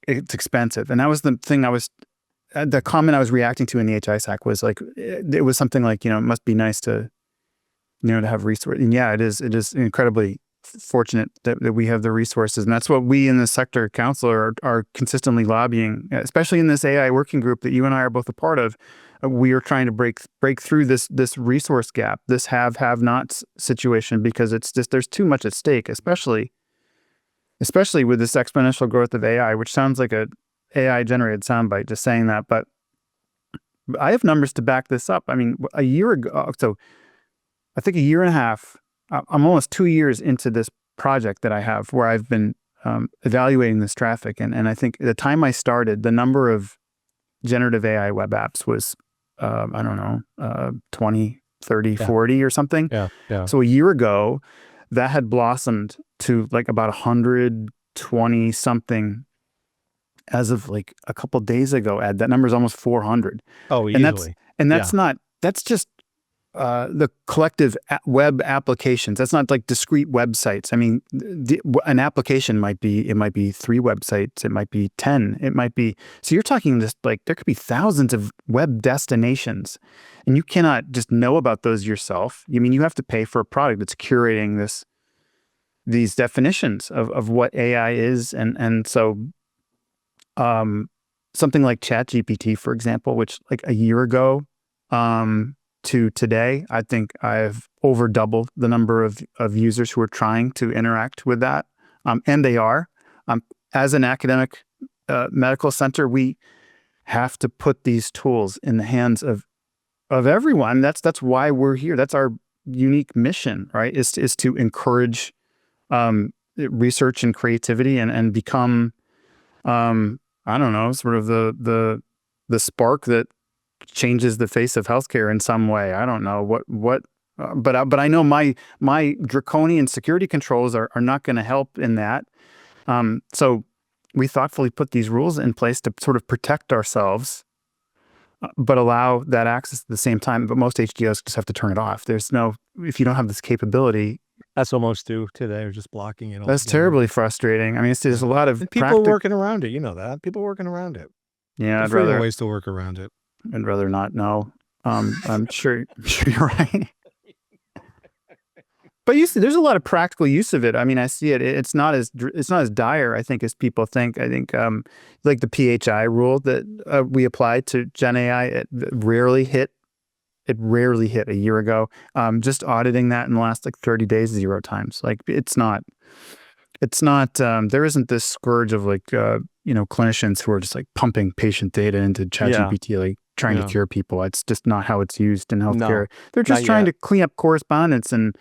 expensive. And that was the thing the comment I was reacting to in the H-ISAC was like, it was something like, it must be nice to, to have resources. And yeah, it is incredibly fortunate that we have the resources. And that's what we in the sector council are consistently lobbying, especially in this AI working group that you and I are both a part of. We are trying to break through this resource gap, this have-nots situation, because it's just, there's too much at stake, especially with this exponential growth of AI, which sounds like a AI generated soundbite just saying that, but I have numbers to back this up. I mean, a year ago, so I think a year and a half, I'm almost 2 years into this project that I have where I've been evaluating this traffic. And I think at the time I started, the number of generative AI web apps was, 20, 30, 40 or something. Yeah. So a year ago, that had blossomed to like about 120 something as of like a couple of days ago. Ed, that number is almost 400. Oh, easily. That's just the collective web applications. That's not like discrete websites. I mean, an application might be 3 websites. It might be 10. It might be, so you're talking just like there could be thousands of web destinations, and you cannot just know about those yourself. I mean, you have to pay for a product that's curating these definitions of what AI is. And so something like ChatGPT, for example, which like a year ago, to today, I think I've over doubled the number of users who are trying to interact with that. And they are. As an academic medical center, we have to put these tools in the hands of everyone. That's why we're here. That's our unique mission, right? Is to encourage research and creativity and become, sort of the spark that changes the face of healthcare in some way. I don't know but I know my draconian security controls are not going to help in that. So we thoughtfully put these rules in place to sort of protect ourselves, but allow that access at the same time. But most HDOs just have to turn it off. If you don't have this capability. That's what most do today, or just blocking it. That's terribly frustrating. I mean, there's a lot of people working around it. You know that. People working around it. Yeah, I'd rather ways to work around it. I'd rather not know. I'm sure you're right. But you see, there's a lot of practical use of it. I mean, I see it. It's not as dire, I think, as people think. I think like the PHI rule that we applied to Gen AI, it rarely hit. It rarely hit a year ago. Just auditing that in the last like 30 days, 0 times. Like it's not. There isn't this scourge of like clinicians who are just like pumping patient data into Yeah. ChatGPT, like trying to Yeah. cure people. It's just not how it's used in healthcare. No, They're not just trying yet. to clean up correspondence and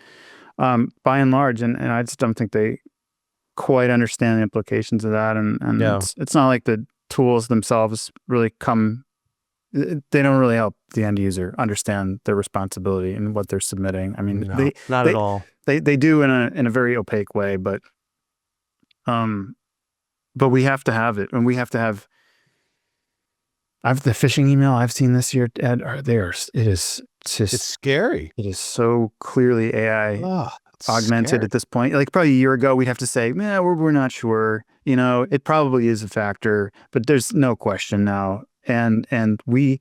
by and large, and I just don't think they quite understand the implications of that. And Yeah. it's not like the tools themselves really they don't really help the end user understand their responsibility and what they're submitting. I mean, No, not at all. they do in a very opaque way, but we have to have it, and we have to have. I've the phishing email I've seen this year, Ed, it is just It's scary. it is so clearly AI Oh, augmented scary. at this point. Like probably a year ago, we'd have to say, "Man, we're not sure." It probably is a factor, but there's no question now, and we're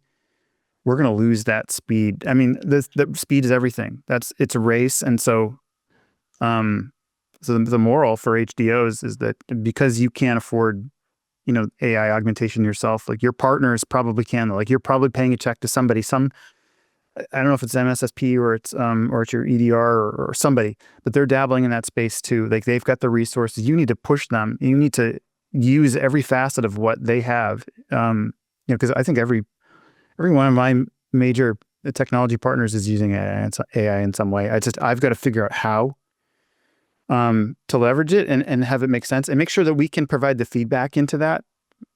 going to lose that speed. I mean, the speed is everything. It's a race, and um, so the moral for HDOs is that because you can't afford AI augmentation yourself, like your partners probably can. Like you're probably paying a check to somebody, I don't know if it's MSSP or it's your EDR or somebody, but they're dabbling in that space too. Like they've got the resources. You need to push them. You need to use every facet of what they have. Because I think every one of my major technology partners is using AI in some way. I've got to figure out how to leverage it and have it make sense and make sure that we can provide the feedback into that.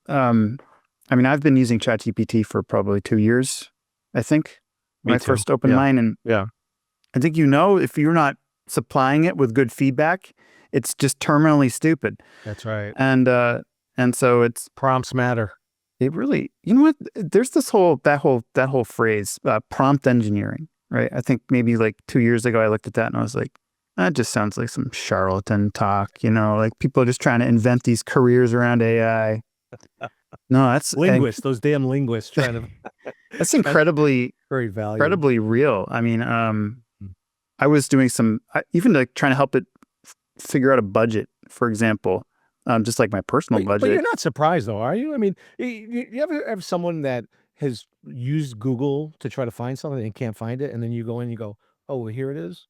I mean, I've been using ChatGPT for probably 2 years, I think, when Me I too. first opened Yeah. mine. And Yeah. I think, if you're not supplying it with good feedback, it's just terminally stupid. That's right. And so Prompts matter. it really, what? There's that whole phrase, prompt engineering, right? I think maybe like 2 years ago, I looked at that and I was like, that just sounds like some charlatan talk, like people are just trying to invent these careers around AI. No, that's Linguists, those damn linguists trying to that's incredibly create value. incredibly real. I mean, I was doing even like trying to help it figure out a budget, for example, just like my personal budget. But you're not surprised though, are you? I mean, you ever have someone that has used Google to try to find something and can't find it, and then you go in and you go, "Oh, well, here it is."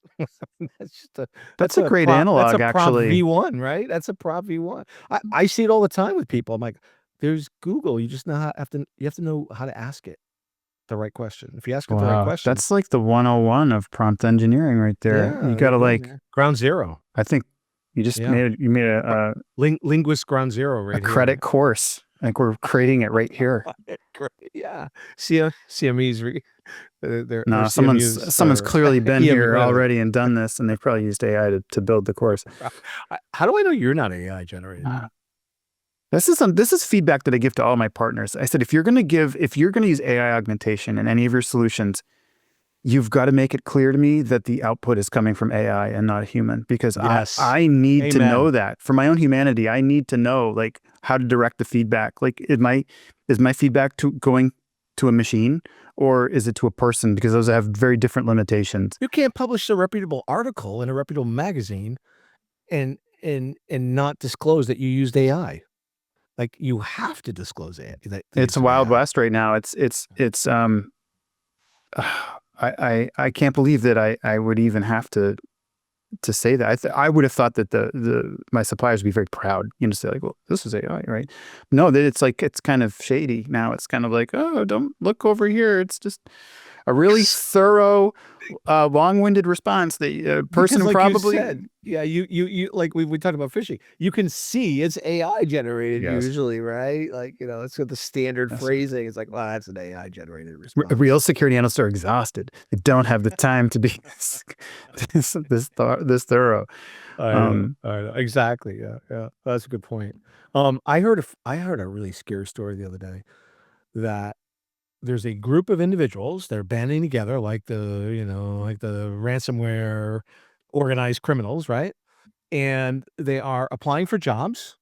That's a great analog, that's a prompt actually. V1, right? That's a prompt V1. I see it all the time with people. I'm like, "There's Google. You just have to know how to ask it the right question. If you ask it the right question, That's like the 101 of prompt engineering right there. yeah, You got to ground zero. I think you just made a linguist ground zero right here. credit course. Like we're creating it right here. Yeah. CMEs. No, someone's clearly been here already and done this, and they've probably used AI to build the course. How do I know you're not AI generated? This is feedback that I give to all my partners. I said, if you're going to use AI augmentation in any of your solutions, you've got to make it clear to me that the output is coming from AI and not a human, because I need to know that for my own humanity. I need to know like how to direct the feedback. Like, is my feedback going to a machine or is it to a person? Because those have very different limitations. You can't publish a reputable article in a reputable magazine and not disclose that you used AI. Like you have to disclose it. It's a Wild West right now. I can't believe that I would even have to say that. I would have thought that my suppliers would be very proud, to say like, well, this is AI, right? No, that it's kind of shady now. It's kind of like, oh, don't look over here. It's just a really thorough, long-winded response that a person like probably you said, yeah, you like we talked about phishing. You can see it's AI generated usually, right? Like it's got the standard phrasing. It's like, well, that's an AI generated response. Real security analysts are exhausted. They don't have the time to be this thorough. I know. Exactly. Yeah. That's a good point. I heard a really scary story the other day that there's a group of individuals that are banding together like the ransomware organized criminals, right? And they are applying for jobs.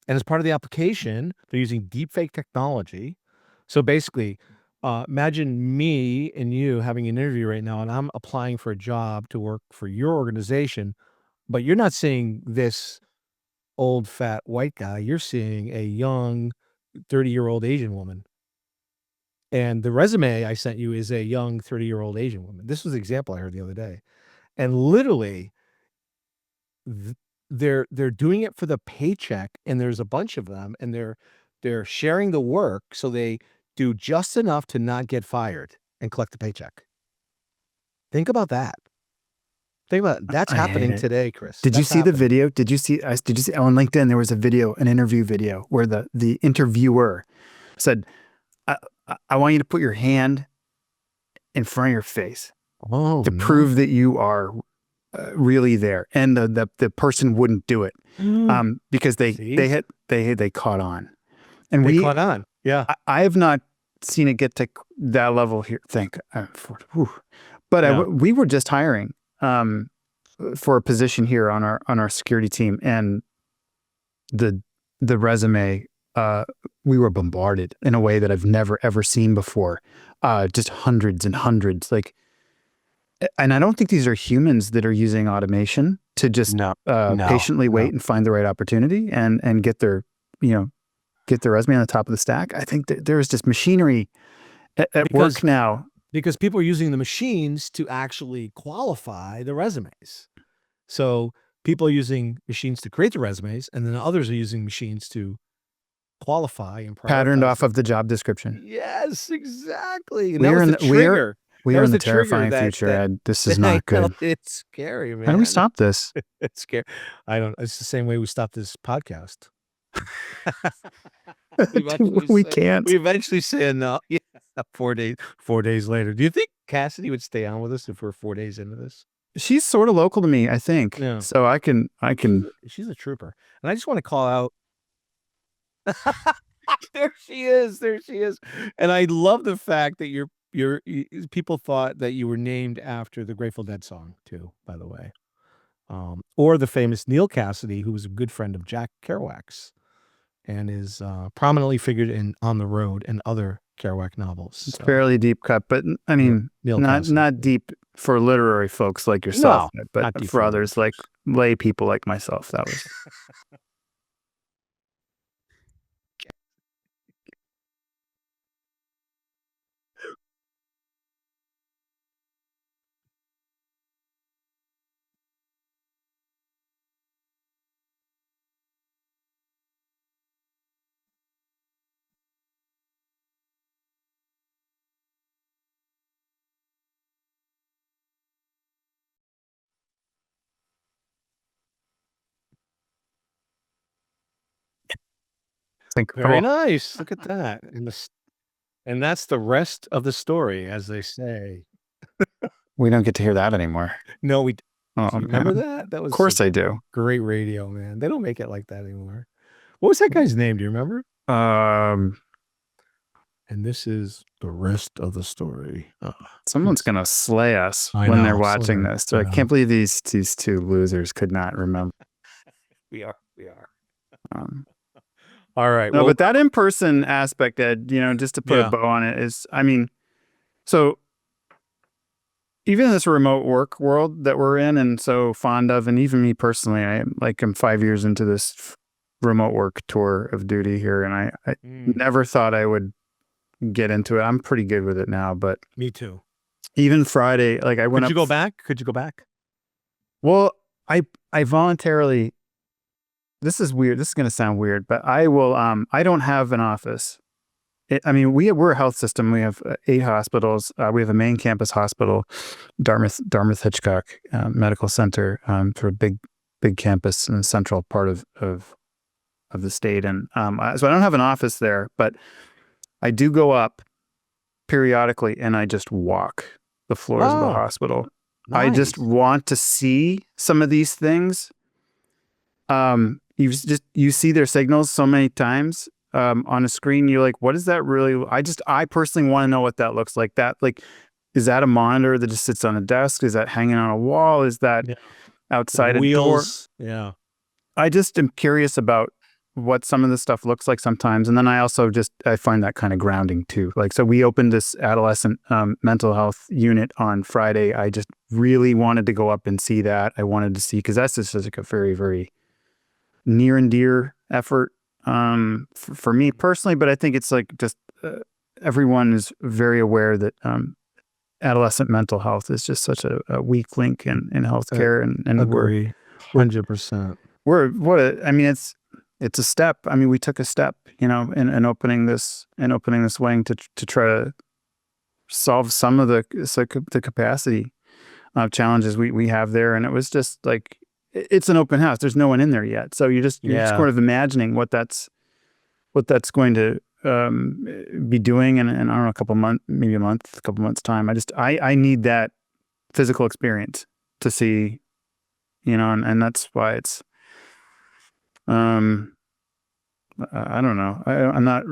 And as part of the application, they're using deepfake technology. So basically, Imagine me and you having an interview right now, and I'm applying for a job to work for your organization, but you're not seeing this old fat white guy. You're seeing a young 30-year-old Asian woman. And the resume I sent you is a young 30-year-old Asian woman. This was the example I heard the other day. And literally, they're doing it for the paycheck, and there's a bunch of them, and they're sharing the work, so they do just enough to not get fired and collect the paycheck. Think about that. Think about it. That's happening today, Chris. Did you see the video? Did you see on LinkedIn? There was a video, an interview video, where the interviewer said, I want you to put your hand in front of your face to prove that you are really there. And the person wouldn't do it because they caught on. And they caught on. Yeah. I have not seen it get to that level here. But we were just hiring for a position here on our security team, and the resume, we were bombarded in a way that I've never ever seen before. Just hundreds and hundreds, and I don't think these are humans that are using automation to just patiently wait and find the right opportunity and get their resume on the top of the stack. I think that there's just machinery at work now. Because people are using the machines to actually qualify the resumes. So people are using machines to create the resumes, and then others are using machines to qualify and patterned off of the job description. Yes, exactly. We are in the terrifying future, Ed. This is not good. It's scary, man. How do we stop this? It's scary. It's the same way we stopped this podcast. We can't. We eventually say no. Yeah, 4 days later. Do you think Cassidy would stay on with us if we're 4 days into this? She's sort of local to me, I think. Yeah. So I can. She's a trooper, and I just want to call out. There she is. And I love the fact that people thought that you were named after the Grateful Dead song too, by the way, or the famous Neil Cassidy, who was a good friend of Jack Kerouac's, and is prominently figured in On the Road and other Kerouac novels. It's fairly deep cut, but I mean, not deep for literary folks like yourself, but for others like lay people like myself. That was. Very nice. Look at that. And that's the rest of the story, as they say. We don't get to hear that anymore. No, we remember that? That was, of course I do. Great radio, man. They don't make it like that anymore. What was that guy's name? Do you remember? And this is the rest of the story. Someone's gonna slay us when they're watching this. So I can't believe these two losers could not remember. We are. All right. No, but that in-person aspect, Ed, just to put a bow on it, is, I mean, so even in this remote work world that we're in and so fond of, and even me personally, I'm 5 years into this remote work tour of duty here, and I never thought I would get into it. I'm pretty good with it now, but me too. Even Friday, I went. Could you go back? Well, I voluntarily. This is weird. This is going to sound weird, but I will. I don't have an office. We're a health system. We have 8 hospitals. We have a main campus hospital, Dartmouth Hitchcock Medical Center, for a big campus in the central part of the state. And so I don't have an office there, but I do go up periodically and I just walk the floors of the hospital. Nice. I just want to see some of these things. You see their signals so many times on a screen. You're like, what is that really? I personally want to know what that looks like. Is that a monitor that just sits on a desk? Is that hanging on a wall? Is that outside a door? Yeah. I just am curious about what some of this stuff looks like sometimes. And then I also I find that kind of grounding too. Like, so we opened this adolescent mental health unit on Friday. I just really wanted to go up and see that. I wanted to see, because that's just like a very, very near and dear effort for me personally. But I think it's like just everyone is very aware that adolescent mental health is just such a weak link in healthcare. And agree. 100%. I mean, it's a step. I mean, we took a step, in opening this wing to try to solve some of the capacity challenges we have there. And it was just like, it's an open house. There's no one in there yet. So you're just kind of imagining what that's going to be doing in I don't know, a couple months time. I need that physical experience to see, and that's why it's, I don't know. I'm not,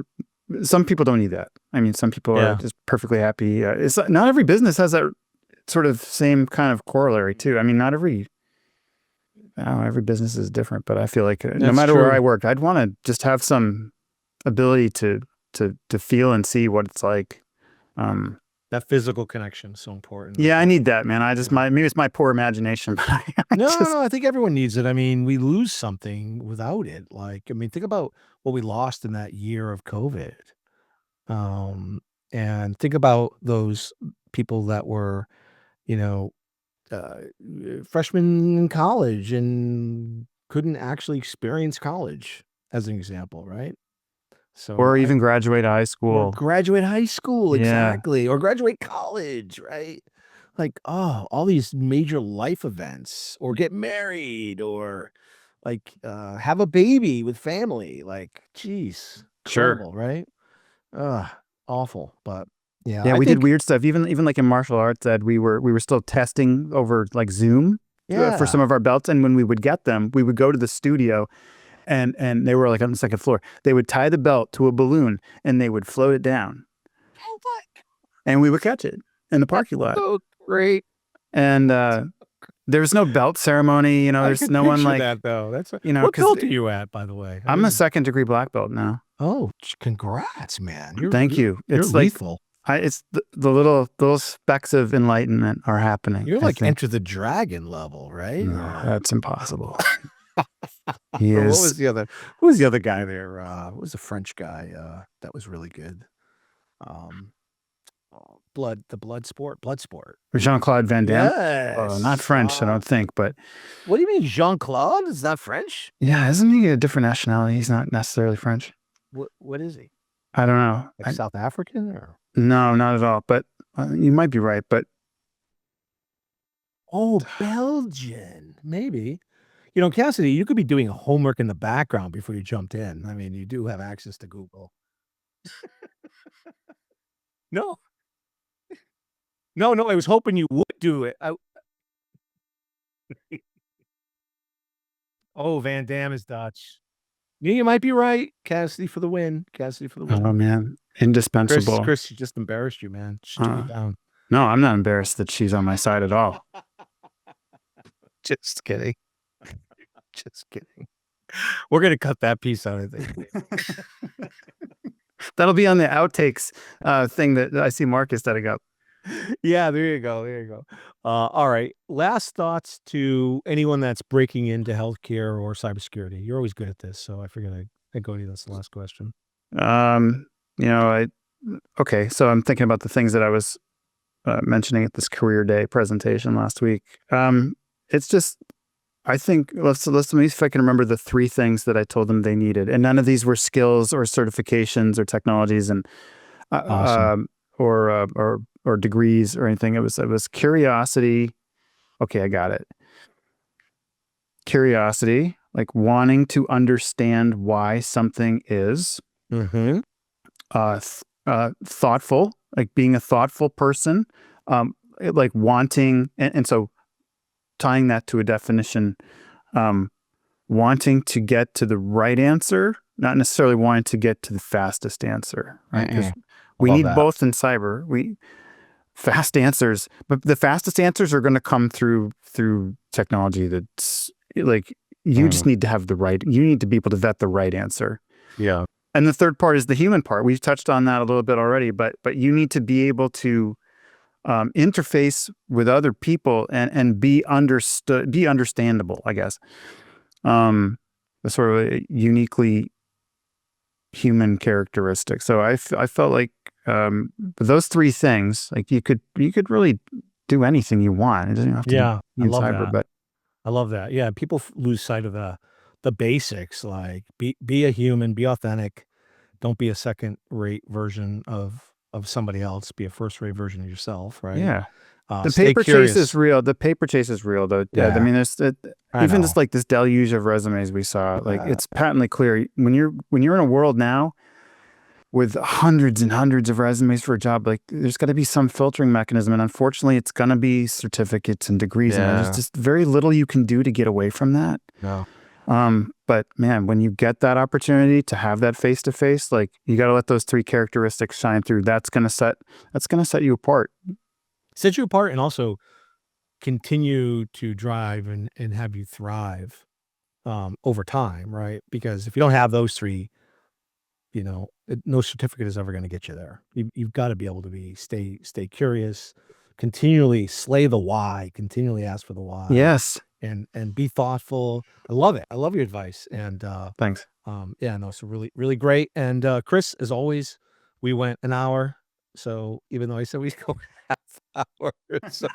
some people don't need that. I mean, some people are just perfectly happy. It's not every business has that sort of same kind of corollary too. I mean, not every, I don't know, every business is different, but I feel like no matter where I worked, I'd want to just have some ability to feel and see what it's like. That physical connection is so important. Yeah, I need that, man. Maybe it's my poor imagination, but no, I think everyone needs it. I mean, we lose something without it. Like, I mean, think about what we lost in that year of COVID. And think about those people that were, freshmen in college and couldn't actually experience college, as an example, right? So, or even graduate high school. Exactly. Or graduate college, right? Like, all these major life events, or get married, or like have a baby with family. Like, geez, incredible, right? Awful. But yeah, we did weird stuff. Even like in martial arts, Ed, we were still testing over like Zoom for some of our belts. And when we would get them, we would go to the studio. And they were like on the second floor. They would tie the belt to a balloon and they would float it down. Oh my! And we would catch it in the parking lot. So great. And there's no belt ceremony. There's no one like that though. That's what belt are you at, by the way? I'm a second-degree black belt now. Oh, congrats, man! Thank you. It's lethal. It's the little specks of enlightenment are happening. You're like Enter the Dragon level, right? No, that's impossible. Who was the other guy there? What was the French guy that was really good? Bloodsport. Jean-Claude Van Damme. Yes. Not French, I don't think. But what do you mean, Jean-Claude is not French? Yeah, isn't he a different nationality? He's not necessarily French. What is he? I don't know. Like South African or? No, not at all. But you might be right. But Belgian, maybe. Cassidy, you could be doing homework in the background before you jumped in. I mean, you do have access to Google. No, I was hoping you would do it. Van Damme is Dutch. You might be right. Cassidy for the win. Oh, man. Indispensable. Chris, she just embarrassed you, man. She took you down. No, I'm not embarrassed that she's on my side at all. Just kidding. Just kidding. We're going to cut that piece out, I think. That'll be on the outtakes thing that I see Marcus setting up. Yeah, there you go. All right. Last thoughts to anyone that's breaking into healthcare or cybersecurity. You're always good at this, so I figured I'd go to you. That's the last question. Okay, so I'm thinking about the things that I was mentioning at this career day presentation last week. It's just, I think, let me see if I can remember the 3 things that I told them they needed. And none of these were skills or certifications or technologies and Awesome. or degrees or anything. It was curiosity. Okay, I got it. Curiosity, like wanting to understand why something is. Mm-hmm. Thoughtful, like being a thoughtful person, like wanting, and so tying that to a definition, wanting to get to the right answer, not necessarily wanting to get to the fastest answer, right? Because we need both in cyber. Fast answers, but the fastest answers are going to come through technology that's like You just need to have you need to be able to vet the right answer. Yeah. And the third part is the human part. We've touched on that a little bit already, but you need to be able to interface with other people and be understandable, I guess. The sort of a uniquely human characteristic. So I felt like those three things, like you could really do anything you want. It doesn't have to be in cyber, but I love that. Yeah, people lose sight of the basics, like be a human, be authentic, don't be a second-rate version of somebody else, be a first-rate version of yourself, right? Yeah. The Stay paper curious. chase is real. The paper chase is real, though. Yeah. I mean, there's even just like this deluge of resumes we saw. Like it's patently clear when you're in a world now with hundreds and hundreds of resumes for a job. Like there's got to be some filtering mechanism, and unfortunately, it's going to be certificates and degrees, and there's just very little you can do to get away from that. No. But man, when you get that opportunity to have that face to face, like you got to let those three characteristics shine through. That's gonna set you apart. Set you apart, and also continue to drive and have you thrive over time, right? Because if you don't have those three, no certificate is ever going to get you there. You've got to be able to stay curious, continually slay the why, continually ask for the why. Yes. And be thoughtful. I love it. I love your advice. And thanks. Yeah, no, so really, really great. And Chris, as always, we went an hour. So even though I said we'd go half hour, so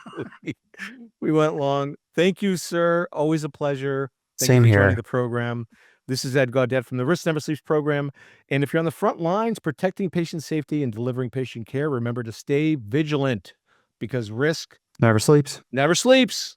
we went long. Thank you, sir. Always a pleasure. Same you for here. Joining the program. This is Ed Gaudet from the Risk Never Sleeps program. And if you're on the front lines protecting patient safety and delivering patient care, remember to stay vigilant, because risk never sleeps. Never sleeps.